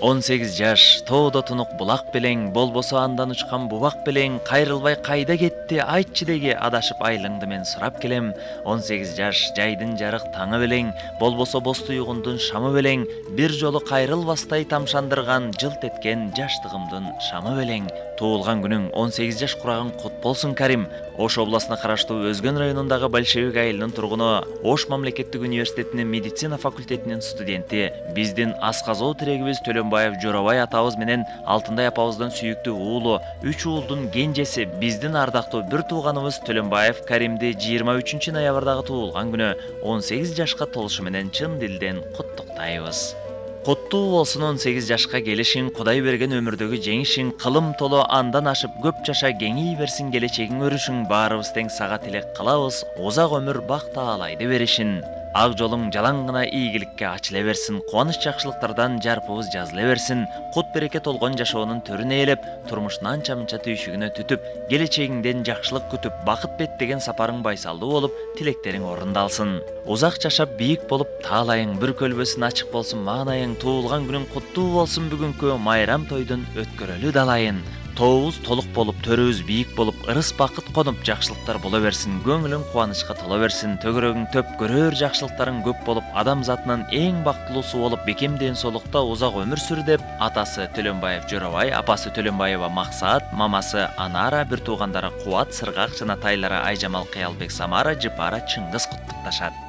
18 жаш, тоодо тунук булак белең, болбосо андан учкан бубак белең, кайрылбай кайда кетти, айтчы деги адашып айлыңды мен сурап келем. 18 жаш, жайдын жарык таңы белең, болбосо боз туйгундун шамы белең, бир жолу кайрылбастай тамшандырган жылт эткен жаштыгымдын шамы белең. Туулган күнүң 18 жаш кураган кут болсун, Карим. Ош областына караштуу Өзгөн районундагы Большевик айылынын тургуну, Ош мамлекеттик университетинин медицина факультетинин студенти, биздин асказоо тирегибиз Төлөнбаев Жоробай атабыз менен Алтындай апабыздын сүйүктүү уулу, 3 уулдун кенжеси, биздин ардактуу бир тууганыбыз Төлөнбаев Каримди 23 ноябрдагы туулган күнү 18 жашка толушу менен чын дилден куттуктайбыз. Куттуу болсун 18 жашка келишиң, Кудай берген өмүрдөгү жеңишиң, кылым толо андан ашып көп жаша, кеңей берсин келечегиң өрүшүң, баарыбыз тең сага тилек кылабыз, узак өмүр бак таалайды беришин. Ак жолуң жалаң гана ийгиликке ачыла берсин, кубаныч жакшылыктардан жарпыбыз жазыла берсин, кут береке толгон жашоонун төрүн ээлеп, турмуштун анча-мынча түйшүгүнө түтүп, келечегиңден жакшылык күтүп, бакыт беттеген сапарың байсалдуу болуп, тилектериң орундалсын. Узак жашап, бийик болуп, таалайың бір көлбөсүн ачык болсун маанайың, туулган күнүң куттуу болсун бүгүнкү майрам тойдун өткөрөлү далайын. Тообуз толук болуп, төрүбүз бийик болуп, ырыс бакыт конуп, жакшылыктар боло берсин, көңүлүң кубанычка толо берсин, төгөрөгүң төп, көрөр жакшылыктарың көп болуп, адам затынын эң бактылуусу болуп, бекемден солукта узак өмүр сүр деп, атасы Төлөнбаев Жоробай, апасы Төлөнбаева Максат, мамасы Анара, бир туугандары Кубат, Сыргак жана тайлары Айжамал, Кыялбек, Самара, Жыпара, Чыңгыз куттукташат.